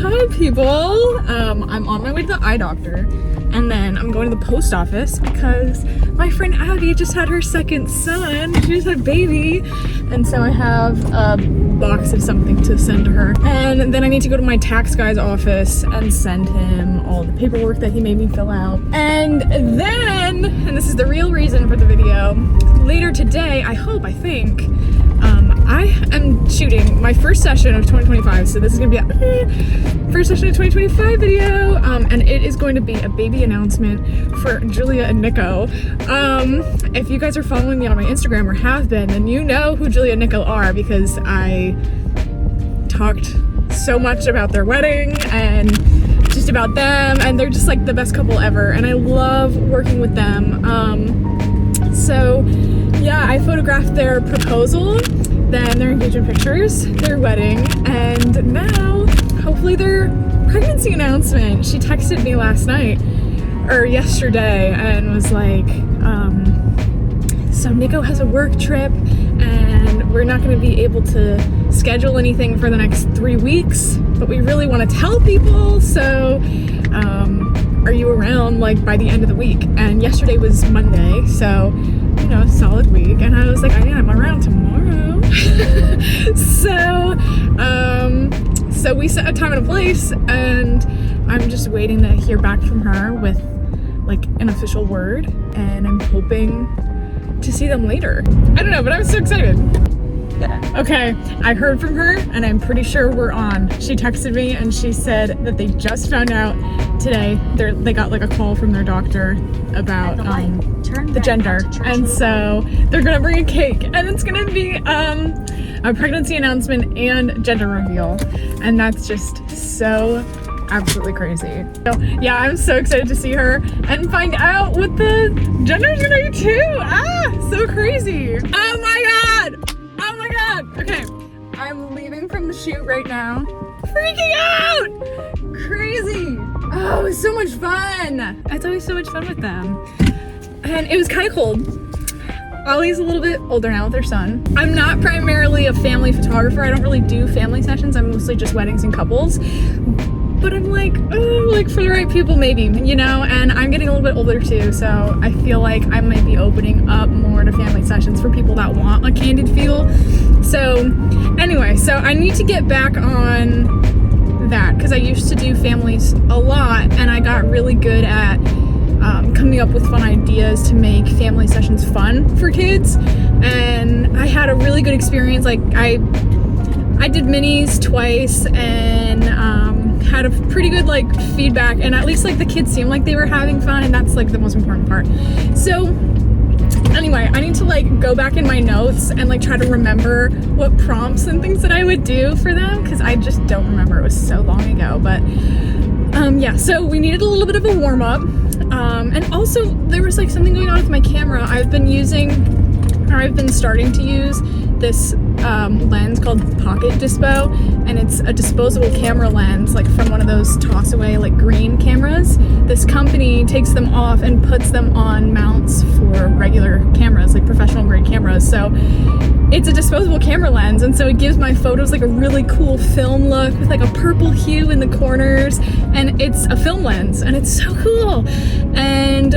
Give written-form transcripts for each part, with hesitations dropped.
Hi people! I'm on my way to the eye doctor, and then I'm going to the post office because my friend Abby just had her second son. She just had a baby, and so I have a box of something to send to her. And then I need to go to my tax guy's office and send him all the paperwork that he made me fill out. And then, and this is the real reason for the video, later today, I think, I am shooting my first session of 2025, so this is gonna be a first session of 2025 video, and it is going to be a baby announcement for Julia and Nico. If you guys are following me on my Instagram or have been, then you know who Julia and Nico are because I talked so much about their wedding and just about them, and they're just like the best couple ever, and I love working with them. So yeah, I photographed their proposal, then their engagement pictures, their wedding, and now hopefully their pregnancy announcement. She texted me last night or yesterday and was like, so Nico has a work trip and we're not going to be able to schedule anything for the next 3 weeks, but we really want to tell people, so are you around like by the end of the week? And yesterday was Monday, so you know, solid week, and I was like, I'm around tomorrow. So we set a time and a place, and I'm just waiting to hear back from her with like an official word, and I'm hoping to see them later. I don't know, but I'm so excited. Okay, I heard from her and I'm pretty sure we're on. She texted me and she said that they just found out today they got like a call from their doctor about the gender, and so they're gonna bring a cake and it's gonna be a pregnancy announcement and gender reveal, and that's just so absolutely crazy. So yeah, I'm so excited to see her and find out what the gender's gonna be too. So crazy. Oh my god. Okay, I'm leaving from the shoot right now. Freaking out! Crazy! Oh, it was so much fun! It's always so much fun with them. And it was kind of cold. Ollie's a little bit older now with her son. I'm not primarily a family photographer. I don't really do family sessions. I'm mostly just weddings and couples. But I'm like, oh, like for the right people maybe, you know? And I'm getting a little bit older too, so I feel like I might be opening up more to family sessions for people that want a candid feel. So anyway, so I need to get back on that because I used to do families a lot, and I got really good at coming up with fun ideas to make family sessions fun for kids. And I had a really good experience. Like I did minis twice, and had a pretty good like feedback, and at least like the kids seemed like they were having fun, and that's like the most important part. So anyway, I need to like go back in my notes and like try to remember what prompts and things that I would do for them, because I just don't remember. It was so long ago. But yeah, so we needed a little bit of a warm-up, and also there was like something going on with my camera. I've been starting to use this lens called Pocket Dispo, and it's a disposable camera lens, like from one of those toss away like green cameras. This company takes them off and puts them on mounts for regular cameras, like professional grade cameras. So it's a disposable camera lens, and so it gives my photos like a really cool film look with like a purple hue in the corners, and it's a film lens, and it's so cool and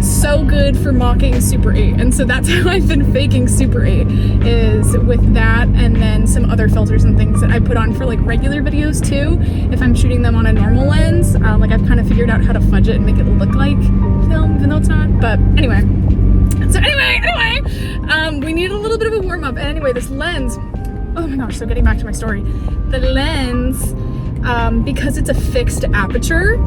so good for mocking Super 8. And so that's how I've been faking Super 8, is with that, and then some other filters and things that I put on for like regular videos too, if I'm shooting them on a normal lens. Like I've kind of figured out how to fudge it and make it look like film, even though it's not. But anyway, we need a little bit of a warm-up. And anyway, this lens, oh my gosh, so getting back to my story, the lens, because it's a fixed aperture,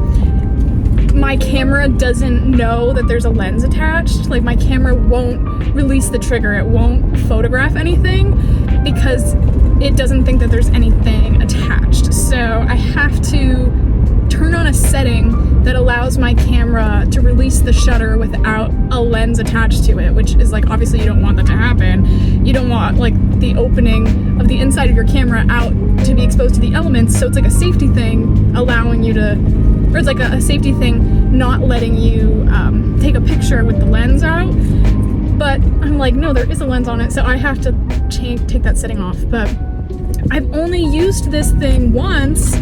my camera doesn't know that there's a lens attached. Like my camera won't release the trigger, it won't photograph anything because it doesn't think that there's anything attached. So I have to turn on a setting that allows my camera to release the shutter without a lens attached to it, which is like, obviously you don't want that to happen. You don't want like the opening of the inside of your camera out to be exposed to the elements, so it's like a safety thing allowing you to, or it's like a safety thing not letting you take a picture with the lens out. But I'm like, no, there is a lens on it, so I have to take that setting off. But I've only used this thing once,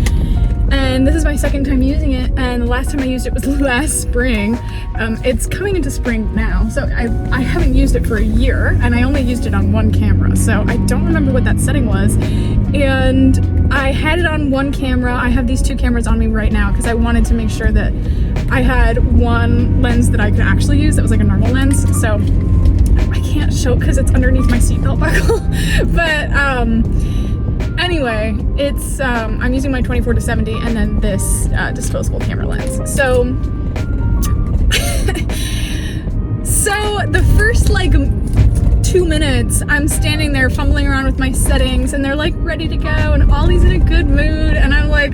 and this is my second time using it, and the last time I used it was last spring. It's coming into spring now, so I haven't used it for a year, and I only used it on one camera, so I don't remember what that setting was. And I had it on one camera. I have these two cameras on me right now because I wanted to make sure that I had one lens that I could actually use that was like a normal lens. So I can't show it because it's underneath my seatbelt buckle. But anyway, it's I'm using my 24-70 and then this disposable camera lens. So the first like 2 minutes, I'm standing there fumbling around with my settings, and they're like ready to go, and Ollie's in a good mood, and I'm like,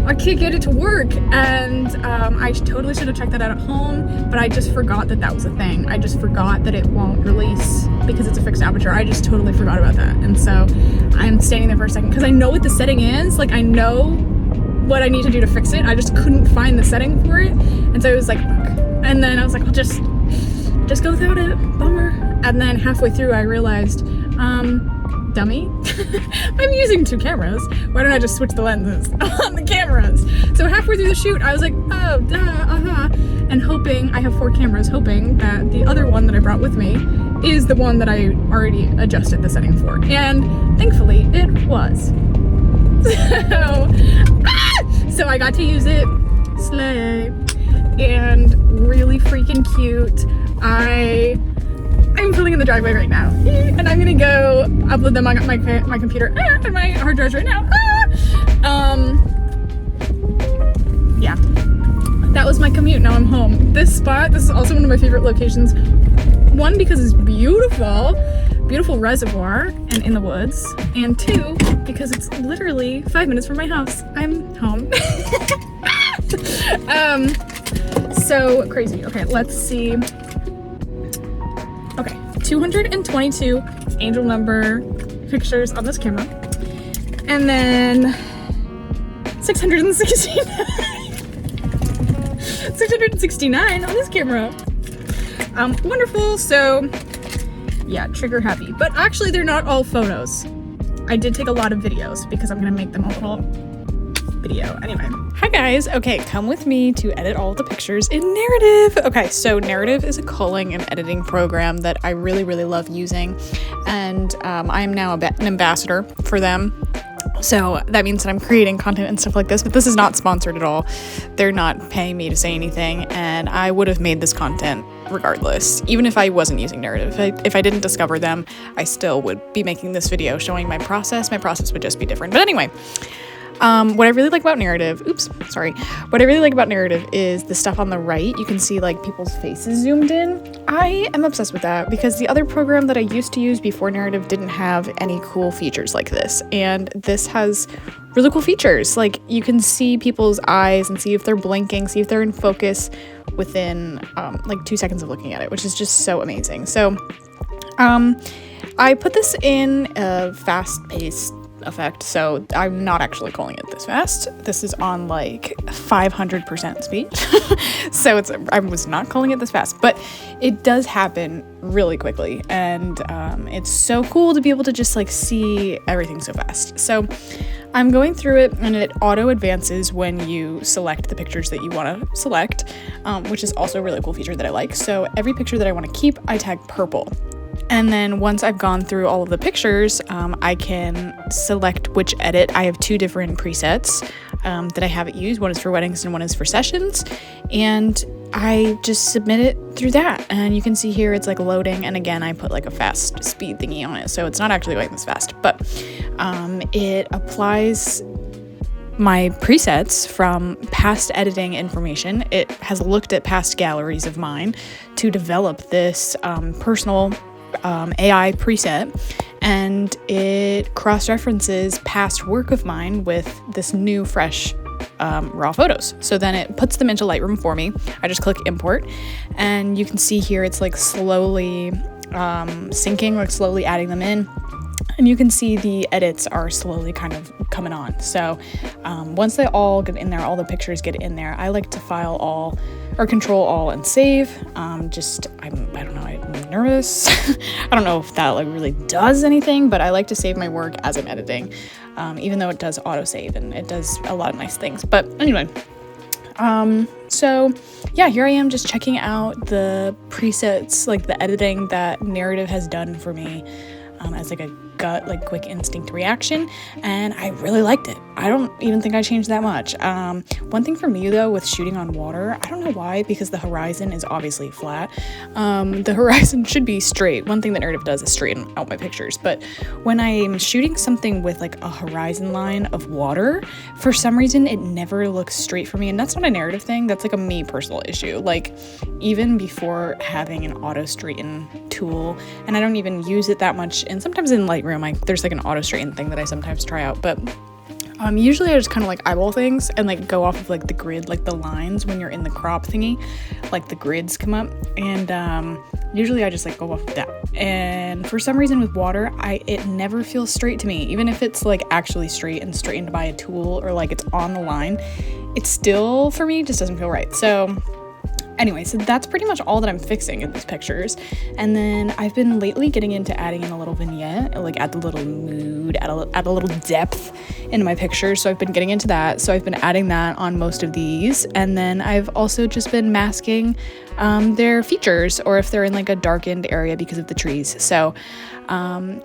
I can't get it to work. And I totally should have checked that out at home, but I just forgot that that was a thing. I just forgot that it won't release because it's a fixed aperture. I just totally forgot about that. And so I'm standing there for a second because I know what the setting is. Like, I know what I need to do to fix it. I just couldn't find the setting for it. And so it was like, fuck. And then I was like, I'll just go without it. Bummer. And then halfway through I realized, dummy, I'm using two cameras. Why don't I just switch the lenses on the cameras? So halfway through the shoot, I was like, oh, duh, and hoping, I have 4 cameras, hoping that the other one that I brought with me is the one that I already adjusted the setting for. And thankfully it was. So I got to use it, slay, and really freaking cute. I'm pulling in the driveway right now, and I'm gonna go upload them on my computer and my hard drives right now. Yeah, that was my commute. Now I'm home. This spot, this is also one of my favorite locations. One, because it's beautiful reservoir and in the woods, and 2, because it's literally 5 minutes from my house. I'm home. So crazy. Okay, let's see. Okay, 222 angel number pictures on this camera, and then 669 on this camera. Wonderful. So yeah, trigger happy. But actually they're not all photos. I did take a lot of videos because I'm gonna make them a little video. Anyway, hi guys. Okay, come with me to edit all the pictures in Narrative. Okay, so Narrative is a culling and editing program that I really love using, and I am now an ambassador for them. So that means that I'm creating content and stuff like this, but this is not sponsored at all. They're not paying me to say anything, and I would have made this content regardless, even if I wasn't using Narrative. If I didn't discover them, I still would be making this video showing my process. My process would just be different. But anyway, what I really like about Narrative, what I really like about Narrative is the stuff on the right. You can see like people's faces zoomed in. I am obsessed with that because the other program that I used to use before Narrative didn't have any cool features like this, and this has really cool features. Like, you can see people's eyes and see if they're blinking, see if they're in focus within like 2 seconds of looking at it, which is just so amazing. So I put this in a fast-paced effect, so I'm not actually calling it this fast. This is on like 500% speed. So I was not calling it this fast, but it does happen really quickly, and it's so cool to be able to just like see everything so fast. So I'm going through it, and it auto advances when you select the pictures that you want to select, which is also a really cool feature that I like. So every picture that I want to keep, I tag purple. And then once I've gone through all of the pictures, I can select which edit. I have 2 different presets that I have it used. One is for weddings and one is for sessions. And I just submit it through that. And you can see here it's like loading. And again, I put like a fast speed thingy on it, so it's not actually going this fast. But it applies my presets from past editing information. It has looked at past galleries of mine to develop this personal AI preset, and it cross-references past work of mine with this new fresh raw photos. So then it puts them into Lightroom for me. I just click import, and you can see here it's like slowly syncing, like slowly adding them in. and you can see the edits are slowly kind of coming on. So once they all get in there, all the pictures get in there, I like to file all or control all and save. I don't know, I'm nervous. I don't know if that like really does anything, but I like to save my work as I'm editing, even though it does autosave and it does a lot of nice things. But anyway, so yeah, here I am just checking out the presets, like the editing that Narrative has done for me, as like a gut, like quick instinct reaction, and I really liked it. I don't even think I changed that much. One thing for me though with shooting on water, I don't know why, because the horizon is obviously flat. The horizon should be straight. One thing that Narrative does is straighten out my pictures, but when I'm shooting something with like a horizon line of water, for some reason it never looks straight for me, and that's not a Narrative thing, that's like a me personal issue. Like even before having an auto straighten tool, and I don't even use it that much, and sometimes in Lightroom there's like an auto straighten thing that I sometimes try out, but usually I just kind of like eyeball things and like go off of like the grid, like the lines when you're in the crop thingy, like the grids come up, and usually I just like go off of that. And for some reason with water, it never feels straight to me, even if it's like actually straight and straightened by a tool or like it's on the line, it still for me just doesn't feel right. So anyway, so that's pretty much all that I'm fixing in these pictures. And then I've been lately getting into adding in a little vignette, like add the little mood, add a little depth into my pictures. So I've been getting into that. So I've been adding that on most of these. And then I've also just been masking their features, or if they're in like a darkened area because of the trees. So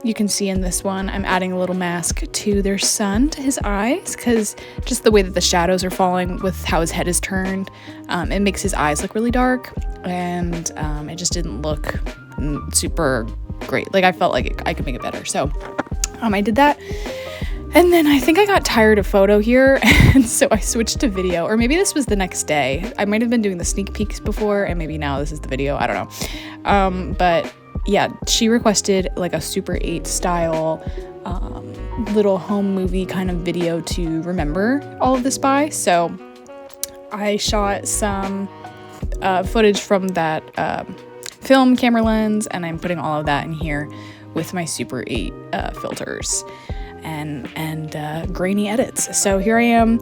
you can see in this one, I'm adding a little mask to their sun, to his eyes, because just the way that the shadows are falling with how his head is turned, it makes his eyes look really dark, and it just didn't look super great. Like I felt like I could make it better. So I did that. And then I think I got tired of photo here, and so I switched to video, or maybe this was the next day. I might have been doing the sneak peeks before, and maybe now this is the video, I don't know. But yeah, she requested like a Super 8 style little home movie kind of video to remember all of this by. So I shot some footage from that film camera lens, and I'm putting all of that in here with my Super 8 filters and grainy edits. So here I am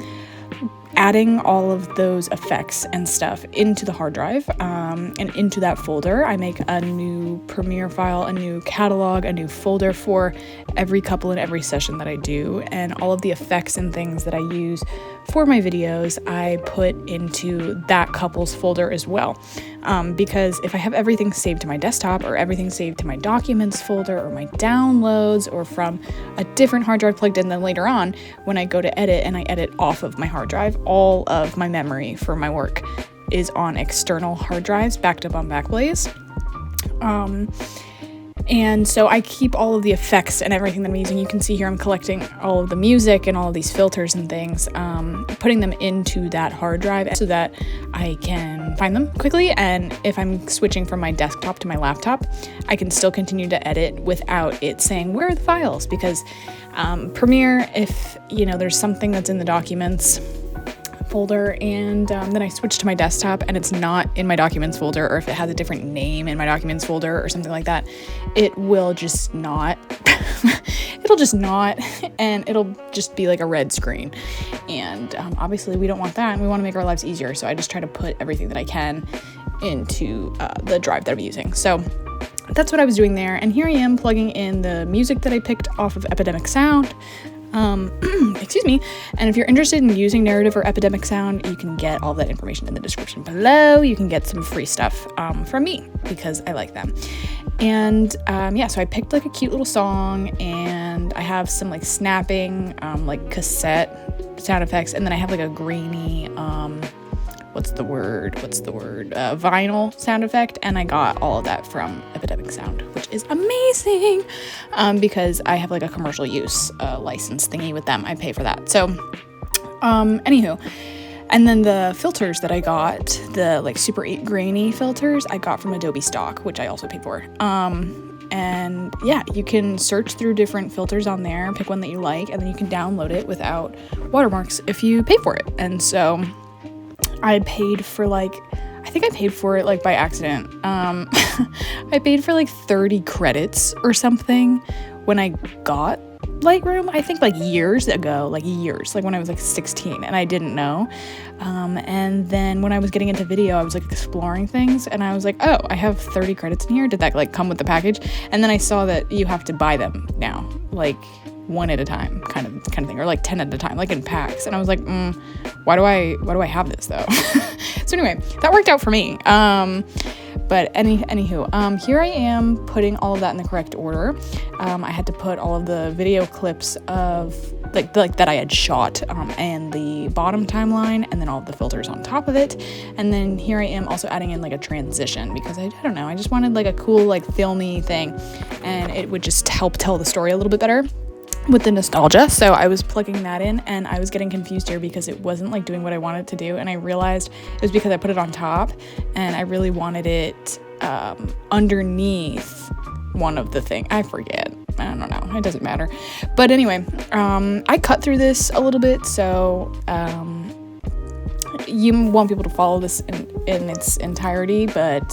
adding all of those effects and stuff into the hard drive, and into that folder. I make a new Premiere file, a new catalog, a new folder for every couple and every session that I do, and all of the effects and things that I use for my videos I put into that couple's folder as well, because if I have everything saved to my desktop, or everything saved to my documents folder, or my downloads, or from a different hard drive plugged in, then later on when I go to edit and I edit off of my hard drive, all of my memory for my work is on external hard drives backed up on Backblaze. And so I keep all of the effects and everything that I'm using. You can see here I'm collecting all of the music and all of these filters and things, putting them into that hard drive so that I can find them quickly. And if I'm switching from my desktop to my laptop, I can still continue to edit without it saying, where are the files? Because Premiere, if there's something that's in the documents folder, and then I switch to my desktop and it's not in my documents folder, or if it has a different name in my documents folder or something like that, it will just not and it'll just be like a red screen, and obviously we don't want that, and we want to make our lives easier. So I just try to put everything that I can into the drive that I'm using. So that's what I was doing there, and here I am plugging in the music that I picked off of Epidemic Sound. Excuse me. And if you're interested in using Narrative or Epidemic Sound, you can get all that information in the description below. You can get some free stuff from me because I like them. And yeah, so I picked like a cute little song, and I have some like snapping, like cassette sound effects, and then I have like a grainy, vinyl sound effect, and I got all of that from Epidemic Sound, which is amazing, because I have like a commercial use license thingy with them. I pay for that. So anywho, and then the filters that I got, the like Super 8 grainy filters, I got from Adobe Stock, which I also paid for. And yeah, you can search through different filters on there, pick one that you like, and then you can download it without watermarks if you pay for it. And so I paid for like, I think I paid for it like by accident. I paid for like 30 credits or something, when I got Lightroom, I think like years ago, like when I was like 16, and I didn't know. And then when I was getting into video, I was like exploring things, and I was like, oh, I have 30 credits in here. Did that like come with the package? And then I saw that you have to buy them now, like one at a time kind of thing, or like 10 at a time, like in packs. And I was like, why do I have this though? So anyway, that worked out for me. But anywho, here I am putting all of that in the correct order. I had to put all of the video clips of like that I had shot, and the bottom timeline, and then all of the filters on top of it. And then here I am also adding in like a transition, because I don't know, I just wanted like a cool like filmy thing, and it would just help tell the story a little bit better with the nostalgia. So I was plugging that in, and I was getting confused here because it wasn't like doing what I wanted to do, and I realized it was because I put it on top, and I really wanted it underneath one of the things. I forget. I don't know. It doesn't matter. But anyway, I cut through this a little bit, so you won't be able to follow this in its entirety, but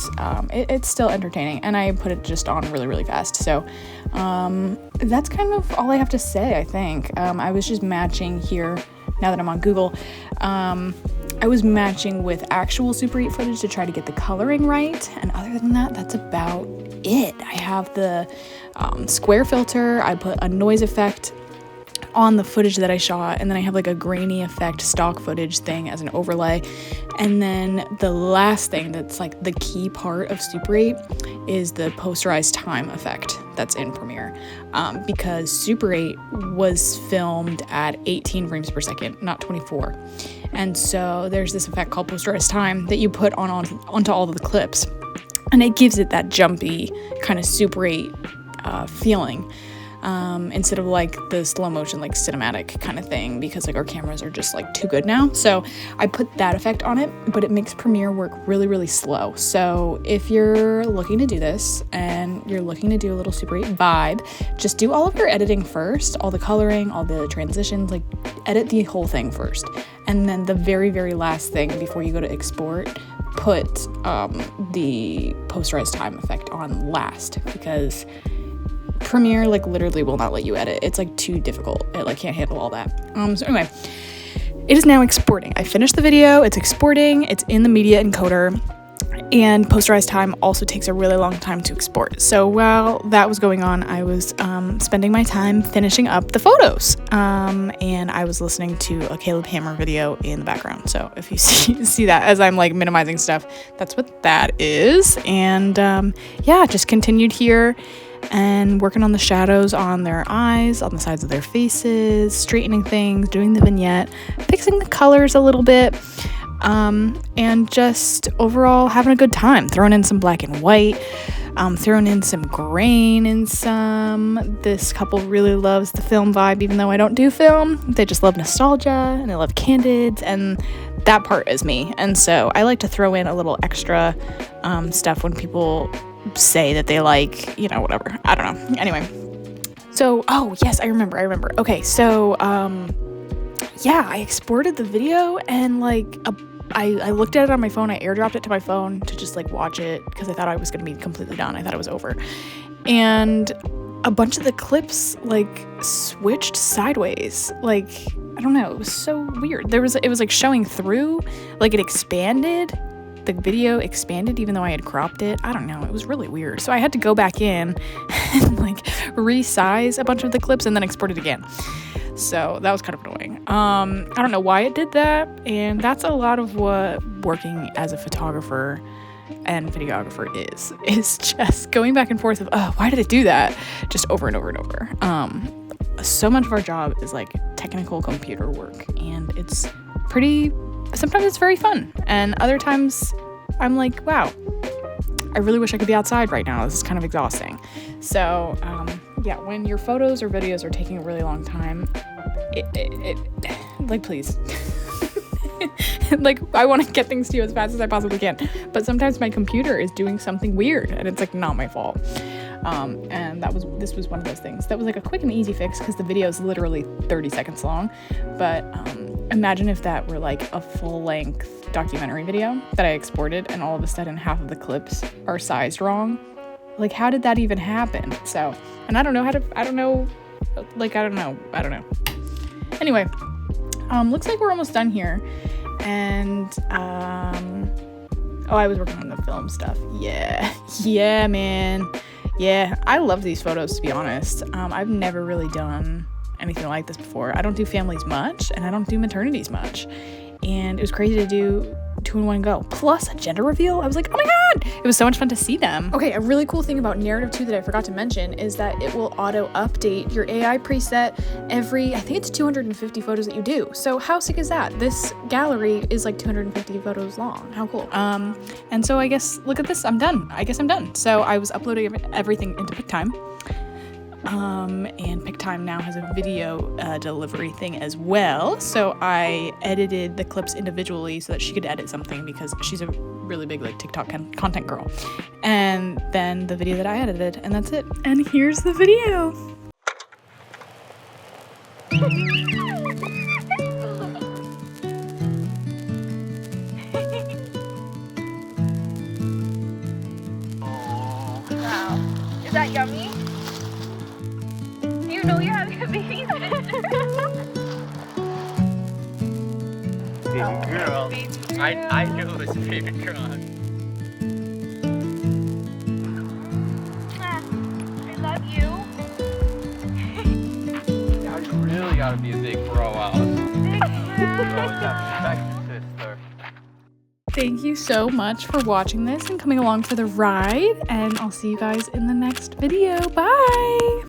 it's still entertaining, and I put it just on really, really fast. So that's kind of all I have to say, I think. I was just matching here, now that I'm on Google, I was matching with actual Super 8 footage to try to get the coloring right, and other than that, that's about it. I have the square filter, I put a noise effect on the footage that I shot, and then I have like a grainy effect stock footage thing as an overlay. And then the last thing that's like the key part of Super 8 is the posterized time effect that's in Premiere, because Super 8 was filmed at 18 frames per second, not 24. And so there's this effect called posterized time that you put onto all of the clips, and it gives it that jumpy kind of Super 8 feeling, instead of like the slow motion like cinematic kind of thing, because like our cameras are just like too good now. So I put that effect on it, but it makes Premiere work really, really slow. So if you're looking to do this and you're looking to do a little Super 8 vibe, just do all of your editing first, all the coloring, all the transitions, like edit the whole thing first. And then the very, very last thing before you go to export, put the posterized time effect on last, because Premiere like literally will not let you edit. It's like too difficult. It like can't handle all that. So anyway, it is now exporting. I finished the video, it's exporting, it's in the media encoder, and posterized time also takes a really long time to export. So while that was going on, I was spending my time finishing up the photos, and I was listening to a Caleb Hammer video in the background. So if you see that as I'm like minimizing stuff, that's what that is. And yeah, just continued here and working on the shadows on their eyes, on the sides of their faces, straightening things, doing the vignette, fixing the colors a little bit, and just overall having a good time, throwing in some black and white, throwing in some grain and this couple really loves the film vibe, even though I don't do film. They just love nostalgia, and they love candids, and that part is me. And so I like to throw in a little extra stuff when people say that they like, you know, whatever. I don't know. Anyway. So, oh, yes, I remember. Okay, so, yeah, I exported the video, and, like, I looked at it on my phone. I airdropped it to my phone to just, like, watch it, because I thought I was going to be completely done. I thought it was over. And a bunch of the clips, like, switched sideways. Like, I don't know. It was so weird. It was, like, showing through. Like, it expanded. The video expanded even though I had cropped it. I don't know, it was really weird. So I had to go back in and like resize a bunch of the clips and then export it again. So that was kind of annoying. I don't know why it did that, and that's a lot of what working as a photographer and videographer is just going back and forth of, oh, why did it do that? Just over and over and over. So much of our job is like technical computer work, and it's sometimes it's very fun, and other times I'm like, wow, I really wish I could be outside right now. This is kind of exhausting. So yeah, when your photos or videos are taking a really long time, it like, please. Like, I want to get things to you as fast as I possibly can, but sometimes my computer is doing something weird, and it's like not my fault. And this was one of those things that was like a quick and easy fix, because the video is literally 30 seconds long. But imagine if that were like a full-length documentary video that I exported, and all of a sudden half of the clips are sized wrong. Like, how did that even happen? So, and I don't know. Anyway, looks like we're almost done here. And, I was working on the film stuff. Yeah, man. Yeah, I love these photos, to be honest. I've never really done anything like this before. I don't do families much, and I don't do maternities much. And it was crazy to do 2 in 1 go, plus a gender reveal. I was like, oh my god, it was so much fun to see them. Okay, a really cool thing about narrative 2 that I forgot to mention is that it will auto update your AI preset every, I think it's 250 photos that you do. So how sick is that? This gallery is like 250 photos long. How cool. And so I guess, look at this, I'm done. I guess I'm done. So I was uploading everything into PicTime. And PicTime now has a video delivery thing as well. So I edited the clips individually so that she could edit something because she's a really big like TikTok content girl. And then the video that I edited, and that's it. And here's the video. Wow. Is that yummy? You know you're having a baby sister. Baby girl. I know this baby girl. I love you. Yeah, you really gotta be a big bro out. Big Always have respect, sister. Thank you so much for watching this and coming along for the ride. And I'll see you guys in the next video. Bye!